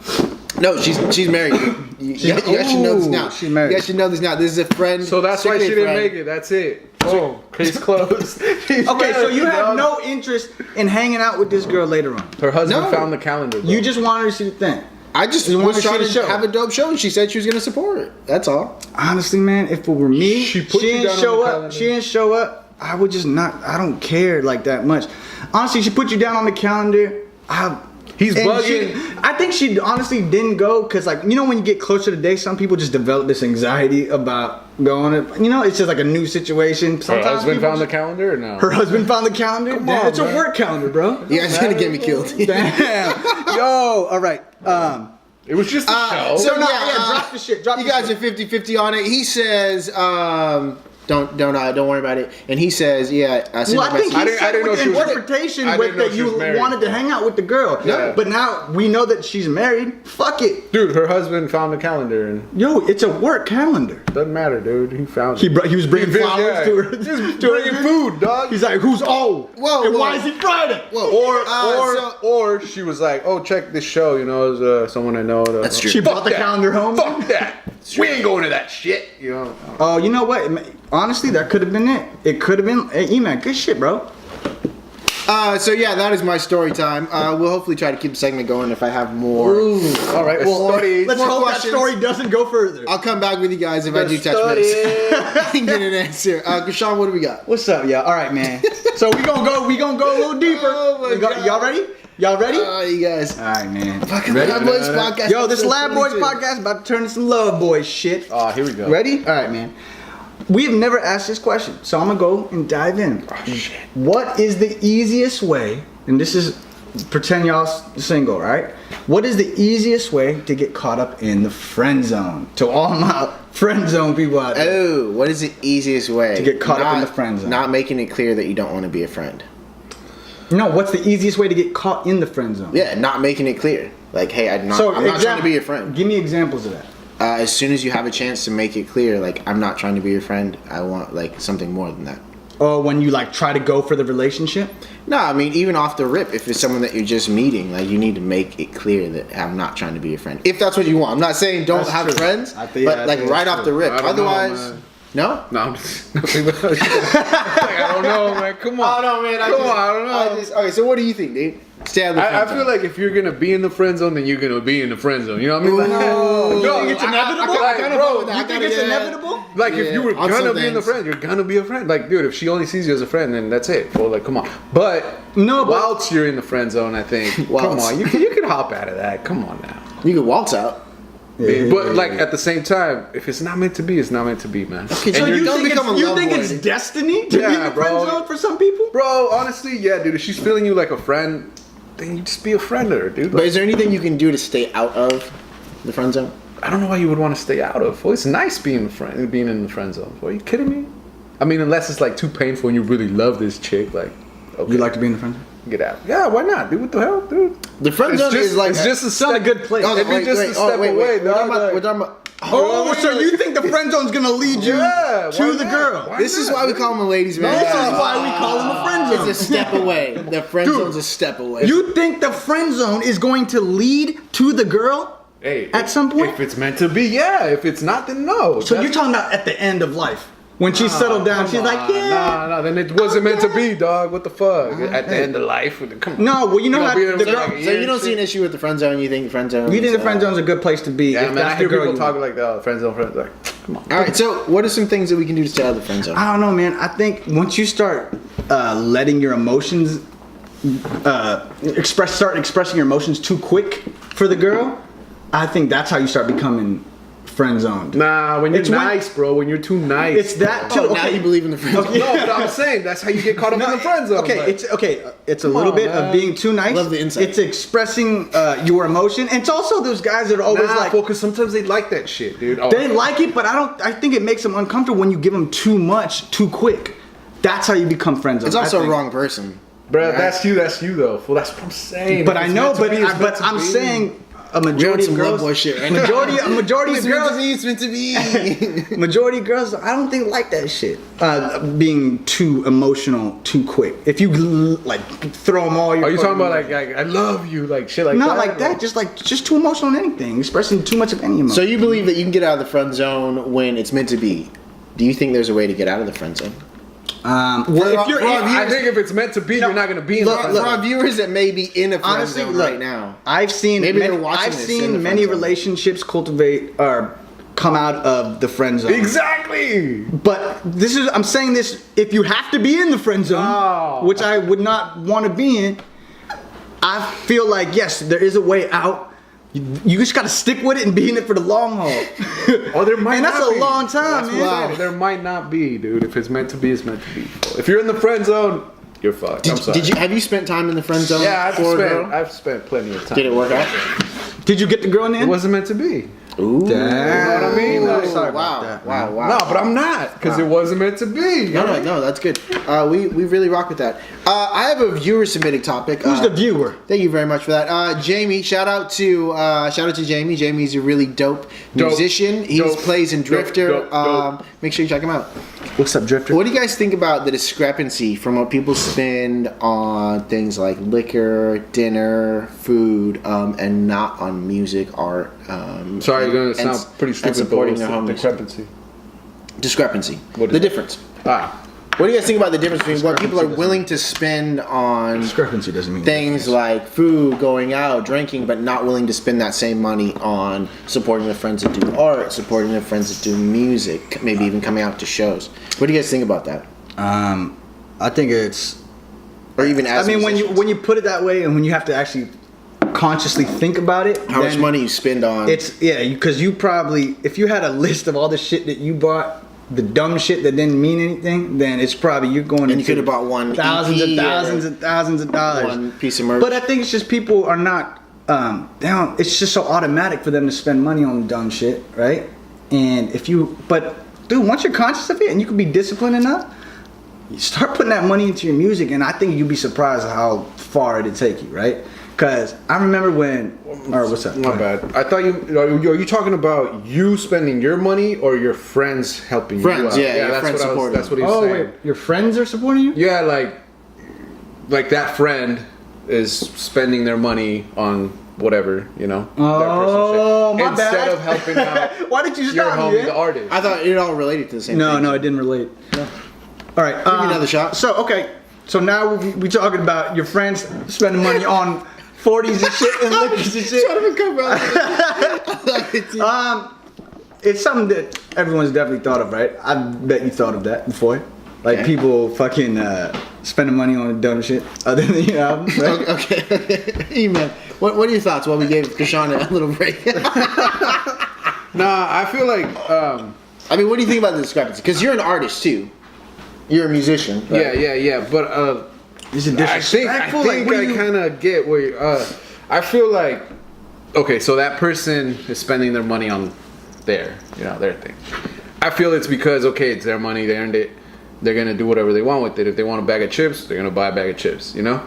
Speaker 2: No, she's married. You guys should know this now.
Speaker 3: She's married.
Speaker 2: You guys should know this now. This is a friend.
Speaker 4: So that's why she
Speaker 2: strictly
Speaker 4: didn't
Speaker 2: friend.
Speaker 4: make it. That's it. Oh, case closed.
Speaker 3: Okay, so you have no interest in hanging out with this girl later on.
Speaker 4: Her husband
Speaker 2: No.
Speaker 4: found the calendar. Bro.
Speaker 3: You just wanted to see the thing.
Speaker 2: I just
Speaker 3: You wanna
Speaker 2: was
Speaker 3: see
Speaker 2: trying
Speaker 3: the
Speaker 2: to
Speaker 3: show.
Speaker 2: have a dope show, and she said she was gonna support it. That's all.
Speaker 3: Honestly, man, if it were me,
Speaker 4: She put you
Speaker 3: didn't
Speaker 4: down on
Speaker 3: show
Speaker 4: the
Speaker 3: up.
Speaker 4: calendar.
Speaker 3: She didn't show up. I would just not. I don't care like that much. Honestly, she put you down on the calendar.
Speaker 4: He's
Speaker 3: And
Speaker 4: bugging.
Speaker 3: I think she honestly didn't go because, like, you know, when you get closer to the day, some people just develop this anxiety about going. You know, it's just like a new situation.
Speaker 4: Her
Speaker 3: Sometimes
Speaker 4: husband
Speaker 3: people
Speaker 4: found the
Speaker 3: just-
Speaker 4: calendar or no?
Speaker 3: Her husband found the calendar.
Speaker 4: Come
Speaker 3: Damn,
Speaker 4: on,
Speaker 3: it's a
Speaker 4: man.
Speaker 3: work calendar, bro.
Speaker 2: You guys are gonna get me killed.
Speaker 3: Damn. Yo. All right.
Speaker 4: It was just a show.
Speaker 2: So
Speaker 3: no,
Speaker 2: yeah,
Speaker 3: drop the shit. Drop
Speaker 2: you
Speaker 3: the
Speaker 2: guys
Speaker 3: shit.
Speaker 2: are 50-50 on it. He says, don't worry about it. And he says, yeah. I sent
Speaker 3: Well,
Speaker 2: her
Speaker 3: I think
Speaker 2: message.
Speaker 3: he
Speaker 4: I
Speaker 3: said
Speaker 4: didn't know
Speaker 3: with
Speaker 4: she was-
Speaker 3: interpretation
Speaker 4: I
Speaker 3: with
Speaker 4: didn't know
Speaker 3: that
Speaker 4: she was
Speaker 3: you
Speaker 4: married.
Speaker 3: wanted to hang out with the girl.
Speaker 4: Yeah.
Speaker 3: But now we know that she's married. Fuck it.
Speaker 4: Dude, her husband found the calendar and
Speaker 3: Yo, it's a work calendar.
Speaker 4: doesn't matter, dude. He found
Speaker 3: He
Speaker 4: it.
Speaker 3: was bringing flowers
Speaker 4: Yeah.
Speaker 3: to her.
Speaker 4: Just bringing food, dog.
Speaker 3: He's like, who's old?
Speaker 2: Whoa,
Speaker 3: And
Speaker 2: whoa.
Speaker 3: why is it Friday?
Speaker 2: Whoa.
Speaker 4: Or she was like, oh, check this show. You know, it's someone I know.
Speaker 2: That's true.
Speaker 3: She brought
Speaker 4: Fuck
Speaker 3: the
Speaker 4: that.
Speaker 3: calendar home.
Speaker 4: Fuck that. We ain't going to that shit. You know.
Speaker 3: Oh, you know what? Honestly, that could have been it. It could have been. Hey, E-Man, good shit, bro.
Speaker 2: So yeah, that is my story time. We'll hopefully try to keep the segment going if I have more.
Speaker 3: All right. Well,
Speaker 4: Stories.
Speaker 3: let's
Speaker 2: More
Speaker 3: hope
Speaker 2: questions.
Speaker 3: that story doesn't go further.
Speaker 2: I'll come back with you guys if I do touch base and get an answer. Krishan, what do we got?
Speaker 3: What's up, y'all? All right, man. So we gonna go a little deeper.
Speaker 2: Oh my God.
Speaker 3: Y'all ready? Y'all ready?
Speaker 2: You guys.
Speaker 3: All right, man.
Speaker 2: Fucking
Speaker 3: Ready?
Speaker 2: Lab Boys podcast.
Speaker 3: Yo, this
Speaker 2: episode
Speaker 3: Lab Boys
Speaker 2: 22.
Speaker 3: podcast about to turn into some Love Boys shit.
Speaker 4: Oh, here we go.
Speaker 3: Ready? All right, man. We have never asked this question, so I'm gonna go and dive in.
Speaker 4: Oh, shit.
Speaker 3: What is the easiest way? And this is pretend y'all single, right? What is the easiest way to get caught up in the friend zone? To all my friend zone people out there.
Speaker 2: Oh, what is the easiest way
Speaker 3: To get caught up in the friend zone.
Speaker 2: Not making it clear that you don't want to be a friend.
Speaker 3: No, what's the easiest way to get caught in the friend zone?
Speaker 2: Yeah, not making it clear. Like, hey, I'm not trying to be your friend.
Speaker 3: Give me examples of that.
Speaker 2: As soon as you have a chance to make it clear, like, I'm not trying to be your friend. I want, like, something more than that.
Speaker 3: Or when you like try to go for the relationship.
Speaker 2: No, I mean, even off the rip, if it's someone that you're just meeting, like, you need to make it clear that I'm not trying to be your friend. If that's what you want. I'm not saying don't
Speaker 3: That's
Speaker 2: have
Speaker 3: true.
Speaker 2: friends,
Speaker 3: I think- yeah, I
Speaker 2: but, like,
Speaker 3: think
Speaker 2: right
Speaker 3: that's
Speaker 2: off
Speaker 3: true.
Speaker 2: the rip.
Speaker 4: I don't know,
Speaker 2: Otherwise,
Speaker 4: man.
Speaker 2: no?
Speaker 4: No, I'm just. I don't know, man. Come on.
Speaker 2: Oh, no, man.
Speaker 4: Come on, I don't know.
Speaker 2: Okay, so what do you think, dude? Stay out of the
Speaker 4: I
Speaker 2: friend
Speaker 4: feel
Speaker 2: zone.
Speaker 4: like if you're gonna be in the friend zone, then you're gonna be in the friend zone. You know what I mean? Like,
Speaker 3: No. You
Speaker 4: no,
Speaker 3: think it's
Speaker 4: I-
Speaker 3: inevitable?
Speaker 4: I kinda vote with that.
Speaker 3: You
Speaker 4: I
Speaker 3: think
Speaker 4: kinda-
Speaker 3: it's
Speaker 4: yeah.
Speaker 3: inevitable?
Speaker 4: Like if you were
Speaker 2: on
Speaker 4: gonna
Speaker 2: some
Speaker 4: be in the
Speaker 2: things.
Speaker 4: friend, you're gonna be a friend. Like, dude, if she only sees you as a friend, then that's it. Well, like, come on. But
Speaker 3: No, but-
Speaker 4: whilst you're in the friend zone, I think, come
Speaker 2: Whilst.
Speaker 4: on, you can hop out of that. Come on now.
Speaker 2: You can waltz out.
Speaker 4: But like at the same time, if it's not meant to be, it's not meant to be, man.
Speaker 2: Okay,
Speaker 3: So
Speaker 2: And
Speaker 3: you
Speaker 2: don't
Speaker 3: think,
Speaker 2: become a
Speaker 3: you
Speaker 2: love
Speaker 3: think
Speaker 2: boy.
Speaker 3: it's destiny to be
Speaker 4: Yeah,
Speaker 3: in the friend
Speaker 4: bro.
Speaker 3: zone for some people?
Speaker 4: Bro, honestly, yeah, dude. If she's feeling you like a friend, then you just be a friend to her, dude.
Speaker 2: But
Speaker 4: Like,
Speaker 2: is there anything you can do to stay out of the friend zone?
Speaker 4: I don't know why you would want to stay out of. Well, it's nice being in the friend zone. Are you kidding me? I mean, unless it's like too painful and you really love this chick, like, okay,
Speaker 3: You like to be in the friend zone?
Speaker 4: get out. Yeah, why not, dude? What the hell, dude?
Speaker 2: The friend
Speaker 4: It's
Speaker 2: zone
Speaker 4: just,
Speaker 2: is like
Speaker 4: it's just a
Speaker 3: It's not a
Speaker 4: step.
Speaker 3: good place.
Speaker 2: Okay,
Speaker 4: It'd be just a step away,
Speaker 2: We're
Speaker 4: dog,
Speaker 2: talking about,
Speaker 4: like-
Speaker 2: we're talking about.
Speaker 3: Oh, so you think the friend friend zone's gonna lead you
Speaker 4: Yeah,
Speaker 3: to
Speaker 4: why
Speaker 3: the
Speaker 4: not?
Speaker 3: girl.
Speaker 4: Why
Speaker 2: This is why we call him a ladies' man.
Speaker 3: This is why we call him a friend zone.
Speaker 2: It's a step away. The friend
Speaker 3: Dude,
Speaker 2: zone's a step away.
Speaker 3: You think the friend zone is going to lead to the girl?
Speaker 4: Hey,
Speaker 3: At some point?
Speaker 4: if it's meant to be, yeah. If it's not, then no.
Speaker 3: So you're talking about at the end of life. When she settled down, she's like, yeah.
Speaker 4: Nah, then it wasn't meant to be, dog. What the fuck? At the end of life, come on.
Speaker 3: No, well, you know
Speaker 4: You
Speaker 3: how
Speaker 4: gonna be
Speaker 3: the
Speaker 4: there
Speaker 3: girl.
Speaker 4: for like a
Speaker 2: So
Speaker 4: year
Speaker 2: you don't
Speaker 4: and
Speaker 2: see an
Speaker 4: shit?
Speaker 2: issue with the friend zone? You think the friend zone?
Speaker 3: You think the friend zone's a good place to be
Speaker 4: Yeah,
Speaker 3: if
Speaker 4: man.
Speaker 3: that's
Speaker 4: I hear
Speaker 3: the girl
Speaker 4: people
Speaker 3: you
Speaker 4: talking
Speaker 3: want.
Speaker 4: like that. Friend zone, like, come on.
Speaker 2: All right. So what are some things that we can do to stay out of the friend zone?
Speaker 3: I don't know, man. I think once you start letting your emotions start expressing your emotions too quick for the girl, I think that's how you start becoming friend zoned.
Speaker 4: Nah, when you're
Speaker 3: It's when-
Speaker 4: nice, bro. When you're too nice.
Speaker 3: It's that too.
Speaker 2: Oh, now you believe in the friend zone.
Speaker 4: No, but I'm saying that's how you get caught up in the friend zone.
Speaker 3: Okay,
Speaker 4: like.
Speaker 3: it's a little
Speaker 4: on,
Speaker 3: bit
Speaker 4: man.
Speaker 3: of being too nice.
Speaker 2: Love the insight.
Speaker 3: It's expressing your emotion, and it's also those guys that are always like
Speaker 4: because sometimes they like that shit, dude. Oh,
Speaker 3: they like it, but I think it makes them uncomfortable when you give them too much too quick. That's how you become friend zone.
Speaker 2: It's also
Speaker 3: I
Speaker 2: a
Speaker 3: think.
Speaker 2: wrong person.
Speaker 4: bro,
Speaker 2: Right?
Speaker 4: that's you though. Well, that's what I'm saying.
Speaker 3: But
Speaker 4: If
Speaker 3: I
Speaker 4: it's
Speaker 3: know,
Speaker 4: meant to
Speaker 3: but
Speaker 4: be, it's meant to
Speaker 3: I'm
Speaker 4: be.
Speaker 3: saying a
Speaker 2: We're on
Speaker 3: majority
Speaker 2: some
Speaker 3: of girls,
Speaker 2: love boy shit right now.
Speaker 3: a majority of
Speaker 2: It's meant to
Speaker 3: girls,
Speaker 2: be. It's meant to be.
Speaker 3: majority of girls, I don't think like that shit. Being too emotional too quick. If you like throw them all your.
Speaker 4: Are you talking
Speaker 3: fucking-
Speaker 4: about like I love you, like shit like that?
Speaker 3: Not like that, just too emotional on anything, expressing too much of any emotion.
Speaker 2: So you believe that you can get out of the friend zone when it's meant to be? Do you think there's a way to get out of the friend zone?
Speaker 3: Well, if you're
Speaker 4: I think if it's meant to be, you're not gonna be in the
Speaker 2: For
Speaker 4: friend zone.
Speaker 2: our viewers that may be in a friend
Speaker 3: honestly,
Speaker 2: zone
Speaker 3: look,
Speaker 2: right now,
Speaker 3: I've seen
Speaker 2: Maybe
Speaker 3: many,
Speaker 2: they're watching
Speaker 3: I've
Speaker 2: this in the
Speaker 3: seen
Speaker 2: friend
Speaker 3: many
Speaker 2: zone.
Speaker 3: relationships cultivate or come out of the friend zone.
Speaker 4: Exactly.
Speaker 3: But I'm saying this, if you have to be in the friend zone,
Speaker 4: Oh.
Speaker 3: which I would not want to be in, I feel like, yes, there is a way out. You just got to stick with it and be in it for the long haul.
Speaker 4: Oh, there might
Speaker 3: and that's
Speaker 4: not
Speaker 3: a
Speaker 4: be.
Speaker 3: long time,
Speaker 4: That's
Speaker 3: man.
Speaker 4: what I'm saying. There might not be, dude. If it's meant to be, it's meant to be. If you're in the friend zone, you're fucked. I'm sorry.
Speaker 2: have you spent time in the friend zone?
Speaker 4: Yeah,
Speaker 2: for a girl?
Speaker 4: I've spent plenty of time.
Speaker 2: Did it work out?
Speaker 3: Did you get the girl in the
Speaker 4: It
Speaker 3: end?
Speaker 4: wasn't meant to be.
Speaker 2: Ooh.
Speaker 3: Damn.
Speaker 4: You know what I mean? Like,
Speaker 3: Sorry
Speaker 2: wow.
Speaker 3: about that.
Speaker 2: Wow. Wow.
Speaker 4: No, but I'm not, because it wasn't meant to be.
Speaker 2: No, that's good. We really rock with that. I have a viewer submitted topic.
Speaker 3: Who's the viewer?
Speaker 2: Thank you very much for that, Jamie. Shout out to Jamie. Jamie's a really dope musician. He
Speaker 4: Dope.
Speaker 2: plays in Drifter.
Speaker 4: Dope.
Speaker 2: Make sure you check him out.
Speaker 3: What's up, Drifter?
Speaker 2: What do you guys think about the discrepancy from what people spend on things like liquor, dinner, food, and not on music, art?
Speaker 4: Sorry, you're
Speaker 2: and-
Speaker 4: gonna sound pretty
Speaker 2: and
Speaker 4: stupid, but
Speaker 2: supporting
Speaker 4: what's
Speaker 2: their
Speaker 4: the
Speaker 2: homies.
Speaker 4: discrepancy? What is
Speaker 2: The
Speaker 4: it?
Speaker 2: difference. What do you guys think about the difference between what people are willing to spend on
Speaker 3: Discrepancy doesn't mean
Speaker 2: things like food, going out, drinking, but not willing to spend that same money on supporting their friends that do art, supporting their friends that do music, maybe even coming out to shows? What do you guys think about that?
Speaker 3: I think it's.
Speaker 2: Or even as musicians?
Speaker 3: when you put it that way, and when you have to actually consciously think about it,
Speaker 2: how much
Speaker 3: then
Speaker 2: money you spend on
Speaker 3: It's because you probably, if you had a list of all the shit that you bought, the dumb shit that didn't mean anything, then it's probably you're going.
Speaker 2: And you
Speaker 3: into
Speaker 2: could have bought one
Speaker 3: thousands
Speaker 2: EP
Speaker 3: and thousands
Speaker 2: or
Speaker 3: and thousands of dollars,
Speaker 2: one piece of merch.
Speaker 3: But I think it's just people are not. They don't. It's just so automatic for them to spend money on dumb shit, right? And but dude, once you're conscious of it and you can be disciplined enough, you start putting that money into your music, and I think you'd be surprised how far it'd take you, right? Because I remember when. Or what's up?
Speaker 4: My bad. I thought are you talking about you spending your money or your friends helping you?
Speaker 2: Friends,
Speaker 4: out?
Speaker 2: yeah, your
Speaker 4: that's
Speaker 2: friends
Speaker 4: what
Speaker 2: supporting
Speaker 4: that's what he's
Speaker 3: Oh
Speaker 4: saying.
Speaker 3: wait, your friends are supporting you?
Speaker 4: Yeah, like that friend is spending their money on whatever, you know.
Speaker 3: Oh,
Speaker 4: that
Speaker 3: my
Speaker 4: instead
Speaker 3: bad.
Speaker 4: of helping out
Speaker 3: Why did you
Speaker 4: your
Speaker 3: stop me?
Speaker 4: homie,
Speaker 3: man?
Speaker 4: the artist.
Speaker 2: I thought it all related to the same thing.
Speaker 3: No, it didn't relate. All right,
Speaker 2: Give me another shot.
Speaker 3: So okay, so now we talking about your friends spending money on 40s and shit and liquors and shit.
Speaker 2: Shut up and come back.
Speaker 3: It's something that everyone's definitely thought of, right? I bet you thought of that before. Like
Speaker 2: Okay.
Speaker 3: people fucking spending money on dumb shit other than your album, right?
Speaker 2: Okay. E-Man, what are your thoughts while we gave Krishana a little break?
Speaker 4: Nah, I feel like
Speaker 2: I mean, what do you think about the discrepancy? Because you're an artist too. You're a musician. Right?
Speaker 4: yeah, but
Speaker 3: Is it
Speaker 4: I think
Speaker 3: disrespectful? Like, what do
Speaker 4: I
Speaker 3: you-
Speaker 4: kind of get where you, I feel like okay, so that person is spending their money on their thing. I feel it's because okay, it's their money, they earned it. They're gonna do whatever they want with it. If they want a bag of chips, they're gonna buy a bag of chips. You know.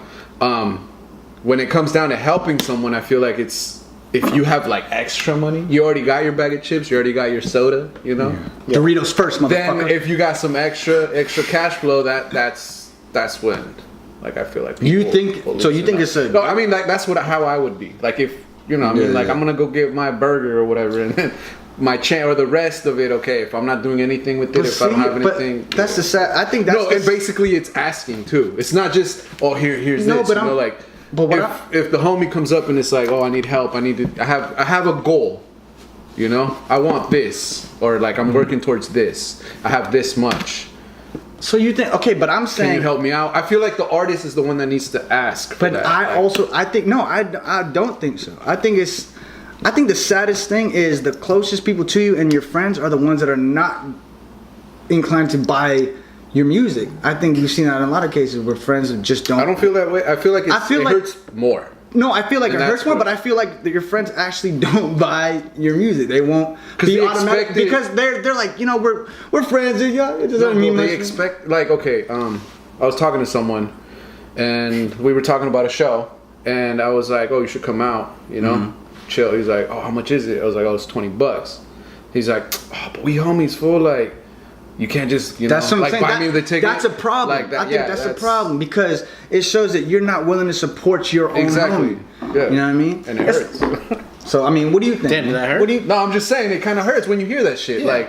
Speaker 4: When it comes down to helping someone, I feel like it's if you have like extra money, you already got your bag of chips, you already got your soda, you know.
Speaker 3: Yeah. Doritos first, motherfucker.
Speaker 4: Then if you got some extra cash flow, that's when, like, I feel like
Speaker 3: You
Speaker 4: people
Speaker 3: think
Speaker 4: will
Speaker 3: so? You
Speaker 4: loosen
Speaker 3: think
Speaker 4: up.
Speaker 3: it's a?
Speaker 4: No, I mean, like, that's how I would be. Like, if you know, I mean, like,
Speaker 3: yeah.
Speaker 4: I'm gonna go get my burger or whatever, and then my or the rest of it. Okay, if I'm not doing anything with it,
Speaker 3: But
Speaker 4: if I don't have
Speaker 3: but
Speaker 4: anything,
Speaker 3: that's the sad. I think that's
Speaker 4: no, and basically it's asking too. It's not just here's
Speaker 3: No,
Speaker 4: this.
Speaker 3: but
Speaker 4: You know, like,
Speaker 3: but what
Speaker 4: if the homie comes up and it's like, oh, I need help. I have a goal. You know, I want this, or like I'm working towards this. I have this much.
Speaker 3: So you think okay? But I'm saying,
Speaker 4: Can you help me out? I feel like the artist is the one that needs to ask. For
Speaker 3: but
Speaker 4: that.
Speaker 3: I think no, I don't think so. I think the saddest thing is the closest people to you and your friends are the ones that are not inclined to buy your music. I think you've seen that in a lot of cases where friends just don't.
Speaker 4: I don't feel that way. I feel like it hurts more.
Speaker 3: No, I feel like
Speaker 4: And
Speaker 3: it hurts
Speaker 4: that's
Speaker 3: more,
Speaker 4: what-
Speaker 3: but I feel like that your friends actually don't buy your music. They won't be
Speaker 4: they
Speaker 3: automatic
Speaker 4: expect it-
Speaker 3: because they're like, you know, we're friends. And yeah, it doesn't mean much.
Speaker 4: They expect, like, okay, I was talking to someone and we were talking about a show and I was like, oh, you should come out, you know, chill. He's like, oh, how much is it? I was like, oh, it's $20. He's like, oh, but we homies, fool, like, you can't just, you know,
Speaker 3: That's what I'm
Speaker 4: like,
Speaker 3: saying.
Speaker 4: buy me the ticket.
Speaker 3: That's a problem.
Speaker 4: Like that,
Speaker 3: I think that's a problem because it shows that you're not willing to support your own
Speaker 4: Exactly.
Speaker 3: homie.
Speaker 4: Yeah.
Speaker 3: You know what I mean?
Speaker 4: And it hurts.
Speaker 3: So I mean, what do you think?
Speaker 2: Damn, did that hurt?
Speaker 3: What do you?
Speaker 4: No, I'm just saying it kind of hurts when you hear that shit.
Speaker 3: Yeah.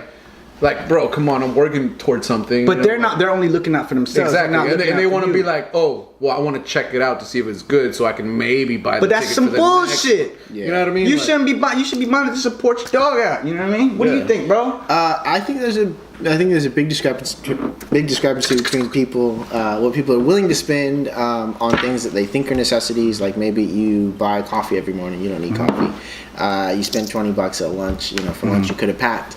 Speaker 4: Like, bro, come on, I'm working towards something.
Speaker 3: But
Speaker 4: you know,
Speaker 3: they're not. They're only looking out for themselves. They're
Speaker 4: Exactly,
Speaker 3: not
Speaker 4: and
Speaker 3: looking
Speaker 4: they
Speaker 3: out
Speaker 4: want
Speaker 3: for
Speaker 4: to
Speaker 3: you.
Speaker 4: be like, oh, well, I want to check it out to see if it's good, so I can maybe buy.
Speaker 3: But
Speaker 4: the
Speaker 3: that's
Speaker 4: ticket
Speaker 3: some
Speaker 4: for the
Speaker 3: bullshit.
Speaker 4: next- You know what I mean?
Speaker 3: You
Speaker 4: Like-
Speaker 3: shouldn't be buying. You should be buying to support your dog out. You know what I mean? What do you
Speaker 4: Yeah.
Speaker 3: think, bro?
Speaker 2: I think there's a big discrepancy between people, what people are willing to spend on things that they think are necessities. Like maybe you buy coffee every morning, you don't need coffee. You spend $20 at lunch. You know, for lunch you could have packed.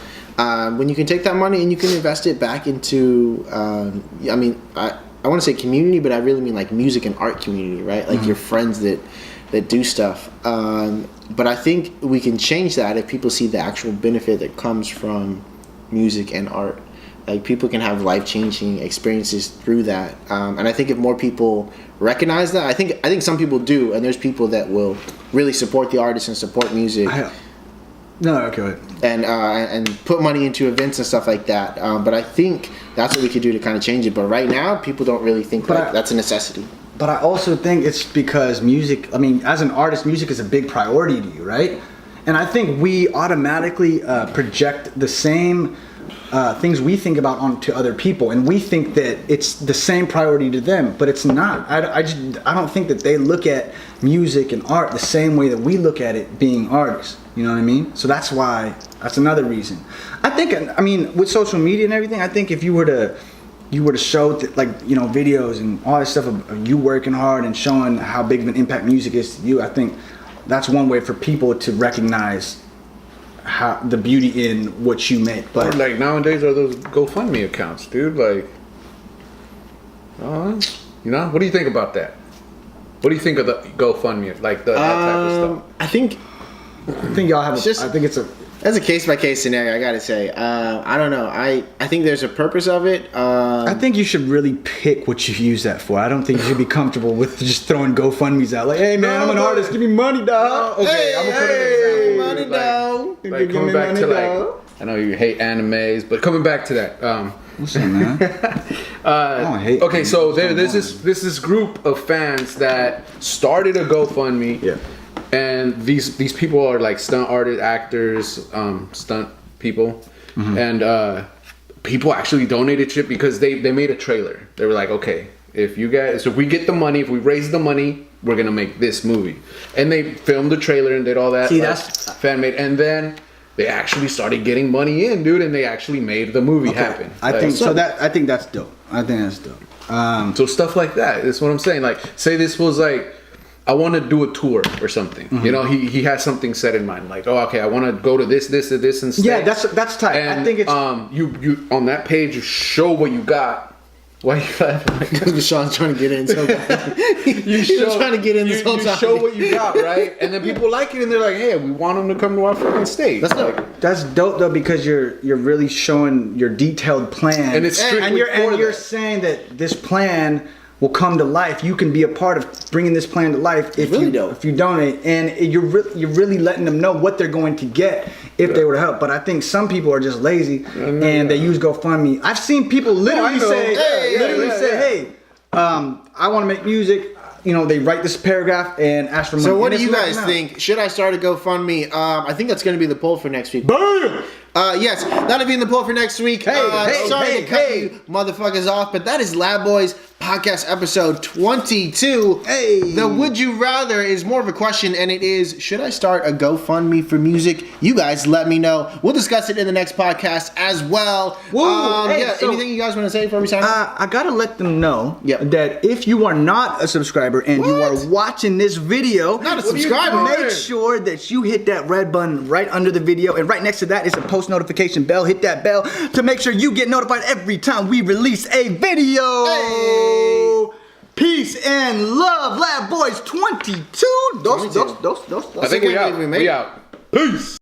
Speaker 2: When you can take that money and you can invest it back into, I mean, I want to say community, but I really mean like music and art community, right? Like your friends that do stuff. But I think we can change that if people see the actual benefit that comes from music and art. Like people can have life-changing experiences through that. And I think if more people recognize that, I think some people do, and there's people that will really support the artists and support music.
Speaker 3: No, okay, go ahead.
Speaker 2: And put money into events and stuff like that. But I think that's what we could do to kind of change it. But right now, people don't really think that's a necessity.
Speaker 3: But I also think it's because music, I mean, as an artist, music is a big priority to you, right? And I think we automatically project the same things we think about onto other people. And we think that it's the same priority to them, but it's not. I don't think that they look at music and art the same way that we look at it being artists. You know what I mean? So that's another reason. I think, I mean, with social media and everything, I think if you were to show like, you know, videos and all that stuff of you working hard and showing how big of an impact music is to you, I think that's one way for people to recognize how the beauty in what you make. But
Speaker 4: Or like nowadays are those GoFundMe accounts, dude. Like, you know, what do you think about that? What do you think of the GoFundMe, like that type of stuff?
Speaker 2: I think
Speaker 3: I think y'all have. I think it's a.
Speaker 2: that's a case by case scenario. I gotta say, I don't know. I think there's a purpose of it.
Speaker 3: I think you should really pick what you use that for. I don't think you should be comfortable with just throwing GoFundMe's out. Like, hey man, I'm an artist. Give me money, dog.
Speaker 4: Okay, I'm gonna put an example.
Speaker 2: money,
Speaker 4: Like-
Speaker 2: dog.
Speaker 4: Like
Speaker 3: Give
Speaker 4: coming
Speaker 3: me
Speaker 4: back
Speaker 3: money,
Speaker 4: to
Speaker 3: dog.
Speaker 4: I know you hate animes, but coming back to that.
Speaker 3: What's up, man? I don't hate.
Speaker 4: Okay, so there's
Speaker 3: this.
Speaker 4: this group of fans that started a GoFundMe.
Speaker 3: Yeah.
Speaker 4: And these people are like stunt artists, actors, stunt people, and people actually donated shit because they made a trailer. They were like, okay, if we get the money, if we raise the money, we're gonna make this movie. And they filmed the trailer and did all that.
Speaker 3: See,
Speaker 4: like,
Speaker 3: that's-
Speaker 4: fan made, and then they actually started getting money in, dude, and they actually made the movie happen.
Speaker 3: I
Speaker 4: Like,
Speaker 3: think so. I think that's dope. I think that's dope.
Speaker 4: So stuff like that is what I'm saying. Like, say this was like, I want to do a tour or something. You know, he has something set in mind. Like, oh, okay, I want to go to this, and stay.
Speaker 3: Yeah, that's tight.
Speaker 4: And
Speaker 3: I think it's.
Speaker 4: you on that page you show what you got. Why are you laughing?
Speaker 2: Sean's trying to get in so bad.
Speaker 4: You
Speaker 2: He was trying to get in this whole
Speaker 4: you
Speaker 2: time.
Speaker 4: show what you got, right? And then people like it, and they're like, "Hey, we want them to come to our fucking stage."
Speaker 2: That's
Speaker 4: like,
Speaker 2: dope.
Speaker 3: That's dope though because you're really showing your detailed plan,
Speaker 4: And it's strictly
Speaker 3: and you're
Speaker 4: for
Speaker 3: you're
Speaker 4: that.
Speaker 3: saying that this plan will come to life. You can be a part of bringing this plan to life if
Speaker 2: really
Speaker 3: you
Speaker 2: dope.
Speaker 3: if you donate, and you're really letting them know what they're going to get if they were to help. But I think some people are just lazy and they use GoFundMe. I've seen people literally say, "Hey, I want to make music." You know, they write this paragraph and ask for money.
Speaker 2: So what do
Speaker 3: And
Speaker 2: you
Speaker 3: it's
Speaker 2: guys
Speaker 3: not-
Speaker 2: think? Should I start a GoFundMe? I think that's going to be the poll for next week.
Speaker 3: Bam!
Speaker 2: Yes, that'll be in the poll for next week. Sorry to cut you motherfuckers off, but that is Lab Boys podcast episode 22.
Speaker 3: Hey.
Speaker 2: The Would You Rather is more of a question, and it is, should I start a GoFundMe for music? You guys let me know. We'll discuss it in the next podcast as well.
Speaker 3: Woo! Hey, so-
Speaker 2: anything you guys want to say before we sign off?
Speaker 3: I gotta let them know
Speaker 2: Yep.
Speaker 3: that if you are not a subscriber and you are watching this video,
Speaker 2: Not a subscriber.
Speaker 3: make sure that you hit that red button right under the video, and right next to that is a post notification bell. Hit that bell to make sure you get notified every time we release a video.
Speaker 2: Hey.
Speaker 3: Peace and love, Lab Boys 22. Dos.
Speaker 4: I think we out.
Speaker 2: We made
Speaker 4: We
Speaker 2: it.
Speaker 4: out. Peace.